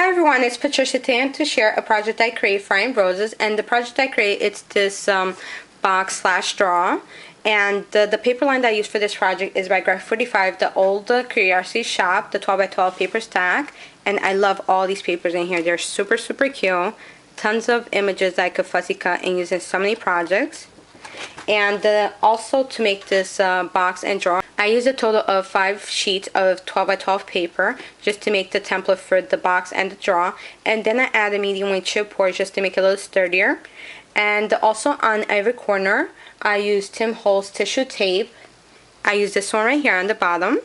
Hi everyone, it's Patricia. Today I'm to share a project I created for roses, and the project I created, it's this box slash draw, and the paper line that I used for this project is by Graphic 45, the Olde Curiosity Shop, the 12 by 12 paper stack, and I love all these papers in here. They're super cute. Tons of images that I could fussy cut and use in so many projects. And also to make this box and drawer, I used a total of 5 sheets of 12 by 12 paper just to make the template for the box and the drawer. And then I added medium weight chipboard just to make it a little sturdier. And also on every corner, I used Tim Holtz tissue tape. I used this one right here on the bottom.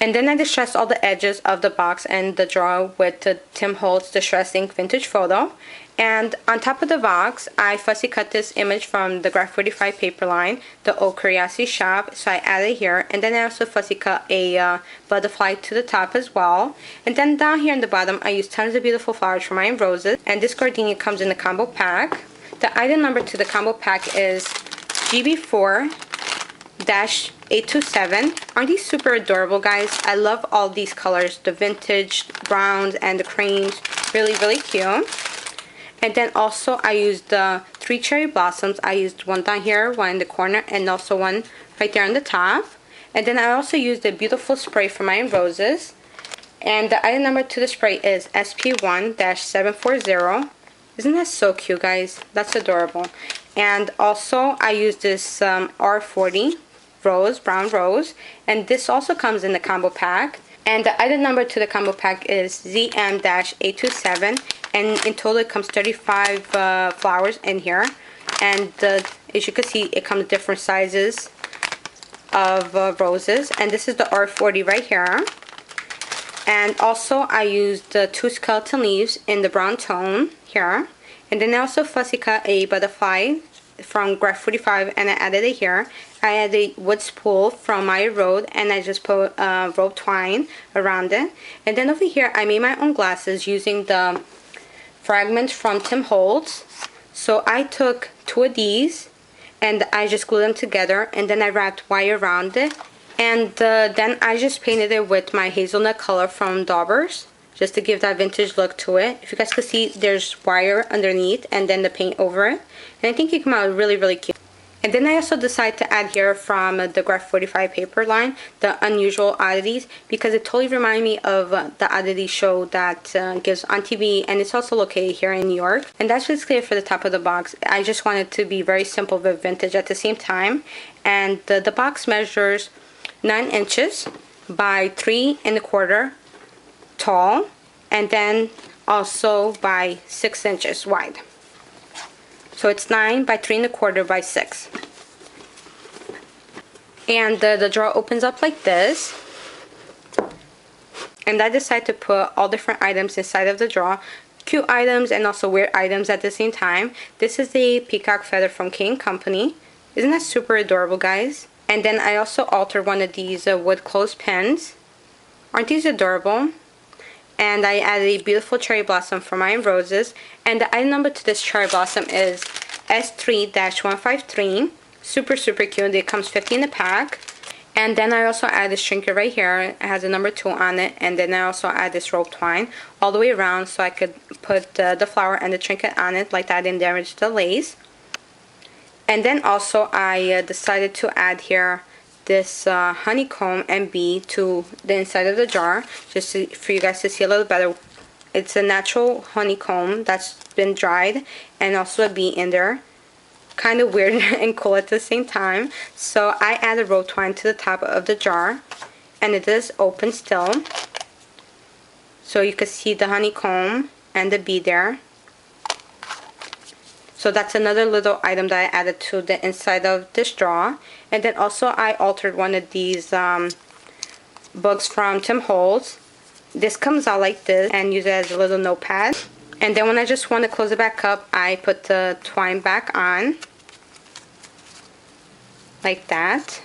And then I distressed all the edges of the box and the drawer with the Tim Holtz Distress Ink Vintage Photo. And on top of the box, I fussy cut this image from the Graphic 45 paper line, the Old Curiosity Shop, so I added here. And then I also fussy cut a butterfly to the top as well. And then down here in the bottom, I used tons of beautiful flowers for my roses. And this gardenia comes in a combo pack. The item number to the combo pack is GB4-827. Aren't these super adorable, guys? I love all these colors, the vintage browns and the creams. Really cute. And then also I used the 3 cherry blossoms. I used one down here, one in the corner, and also one right there on the top. And then I also used a beautiful spray for my roses. And the item number to the spray is SP1-740. Isn't that so cute, guys? That's adorable. And also I used this R40 rose, brown rose. And this also comes in the combo pack. And the item number to the combo pack is ZM-827. And in total it comes 35 flowers in here. And as you can see, it comes different sizes of roses. And this is the R40 right here. And also I used the 2 skeleton leaves in the brown tone here. And then I also fussy cut a butterfly from Graphic 45 and I added it here. I added a wood spool from my road and I just put rope twine around it. And then over here I made my own glasses using the fragments from Tim Holtz. So I took 2 of these and I just glued them together, and then I wrapped wire around it, and then I just painted it with my hazelnut color from Daubers just to give that vintage look to it. If you guys could see, there's wire underneath and then the paint over it, and I think it came out really cute. And then I also decided to add here from the Graphic 45 paper line, the Unusual Oddities, because it totally reminded me of the oddity show that gives on TV, and it's also located here in New York. And that's basically it for the top of the box. I just wanted to be very simple but vintage at the same time. And the box measures 9 inches by 3 1/4 tall, and then also by 6 inches wide. So it's 9 by 3 1/4 by 6. And the drawer opens up like this. And I decided to put all different items inside of the drawer. Cute items and also weird items at the same time. This is the peacock feather from King Company. Isn't that super adorable, guys? And then I also altered one of these wood clothespins. Aren't these adorable? And I added a beautiful cherry blossom for my roses. And the item number to this cherry blossom is S3-153. Super cute. It comes 50 in a pack. And then I also added this trinket right here. It has a number 2 on it. And then I also add this rope twine all the way around so I could put the flower and the trinket on it like that and damage the lace. And then also I decided to add here this honeycomb and bee to the inside of the jar, just for you guys to see a little better. It's a natural honeycomb that's been dried, and also a bee in there. Kind of weird and cool at the same time. So I added rope twine to the top of the jar, and it is open still, so you can see the honeycomb and the bee there. So that's another little item that I added to the inside of this drawer. And then also I altered one of these books from Tim Holtz. This comes out like this, and use it as a little notepad. And then when I just want to close it back up, I put the twine back on. Like that.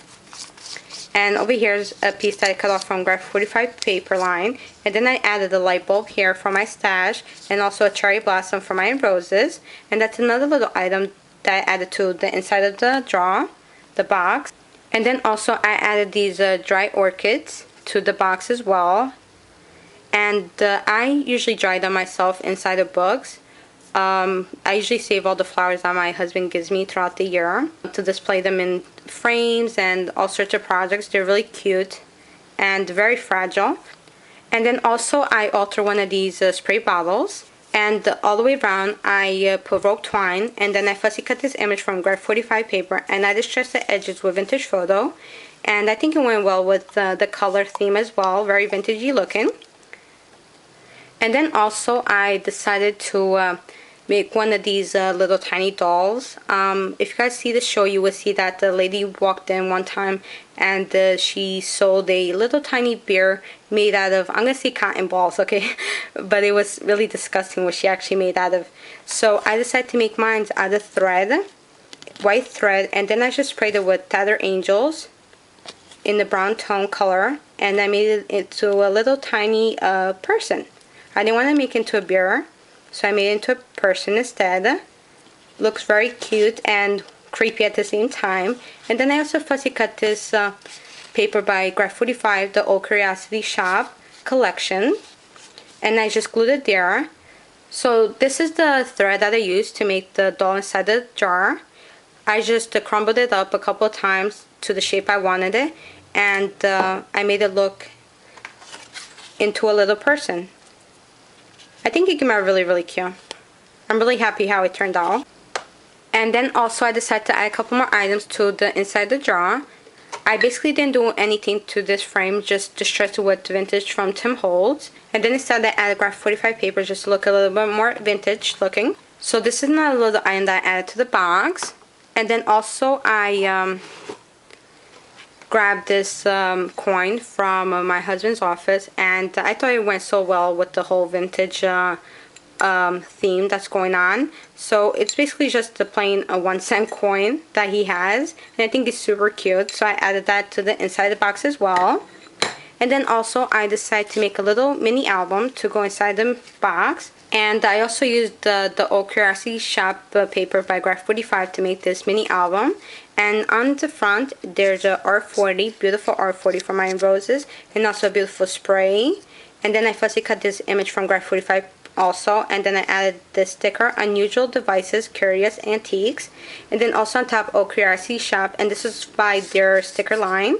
And over here is a piece that I cut off from Graphic 45 paper line. And then I added a light bulb here for my stash, and also a cherry blossom for my roses. And that's another little item that I added to the inside of the drawer, the box. And then also I added these dry orchids to the box as well. And I usually dry them myself inside of books. I usually save all the flowers that my husband gives me throughout the year to display them in frames and all sorts of projects. They're really cute and very fragile. And then also I alter one of these spray bottles, and all the way around I put rope twine, and then I fussy cut this image from graph 45 paper, and I distressed the edges with vintage photo, and I think it went well with the color theme as well, very vintagey looking. And then also I decided to make one of these little tiny dolls. If you guys see the show, you will see that the lady walked in one time and she sold a little tiny bear made out of, I'm gonna say cotton balls, okay? But it was really disgusting what she actually made out of. So I decided to make mine out of thread, white thread, and then I just sprayed it with Tattered Angels in the brown tone color, and I made it into a little tiny person. I didn't want to make it into a bear, so I made it into a person instead. Looks very cute and creepy at the same time. And then I also fussy cut this paper by Graph 45, the Old Curiosity Shop collection. And I just glued it there. So this is the thread that I used to make the doll inside the jar. I just crumbled it up a couple of times to the shape I wanted it. And I made it look into a little person. I think it came out really, really cute. I'm really happy how it turned out. And then also I decided to add a couple more items to the inside the jar. I basically didn't do anything to this frame, just distressed it with vintage from Tim Holtz. And then instead I added graph 45 paper just to look a little bit more vintage looking. So this is another little item that I added to the box. And then also I grabbed this coin from my husband's office, and I thought it went so well with the whole vintage theme that's going on. So it's basically just a plain 1-cent coin that he has, and I think it's super cute, so I added that to the inside the box as well. And then also I decided to make a little mini album to go inside the box. And I also used the Old Curiosity Shop paper by Graph 45 to make this mini album. And on the front, there's a R40, beautiful R40 from Iron Roses, and also a beautiful spray. And then I fussy cut this image from Graph 45 also, and then I added this sticker, Unusual Devices, Curious Antiques. And then also on top, Old Curiosity Shop, and this is by their sticker line.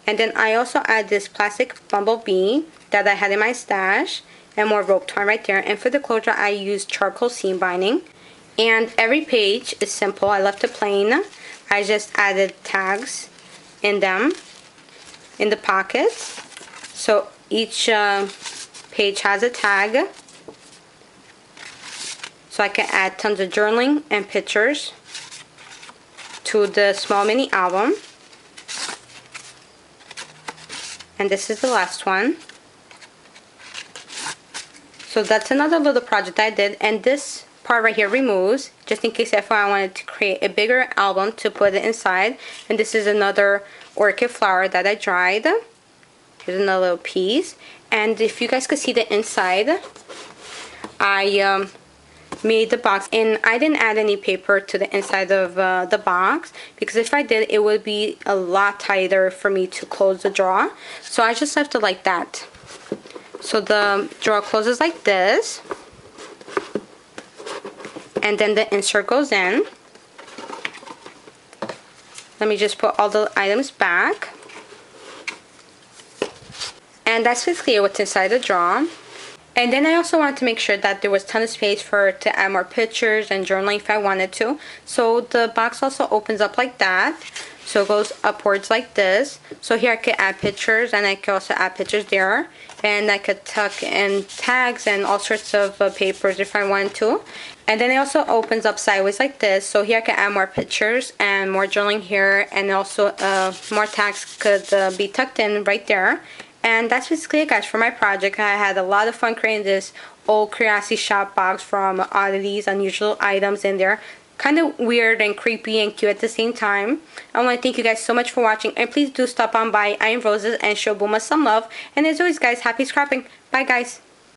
And then I also add this plastic bumblebee that I had in my stash, and more rope twine right there. And for the closure, I used charcoal seam binding. And every page is simple. I left it plain. I just added tags in them, in the pockets. So each page has a tag. So I can add tons of journaling and pictures to the small mini album. And this is the last one. So that's another little project I did, and this part right here removes, just in case if I wanted to create a bigger album to put it inside. And this is another orchid flower that I dried. Here's another little piece. And if you guys could see the inside, I made the box, and I didn't add any paper to the inside of the box, because if I did, it would be a lot tighter for me to close the drawer. So I just left it like that. So the drawer closes like this, and then the insert goes in. Let me just put all the items back. And that's basically what's inside the drawer. And then I also wanted to make sure that there was a ton of space to add more pictures and journaling if I wanted to. So the box also opens up like that. So it goes upwards like this. So here I could add pictures, and I could also add pictures there. And I could tuck in tags and all sorts of papers if I wanted to. And then it also opens up sideways like this. So here I can add more pictures and more journaling here. And also more tags could be tucked in right there. And that's basically it, guys, for my project. I had a lot of fun creating this Old Curiosity Shop box from oddities, unusual items in there. Kind of weird and creepy and cute at the same time. I want to thank you guys so much for watching. And please do stop on by Iron Roses and show Bunma some love. And as always, guys, happy scrapping. Bye, guys.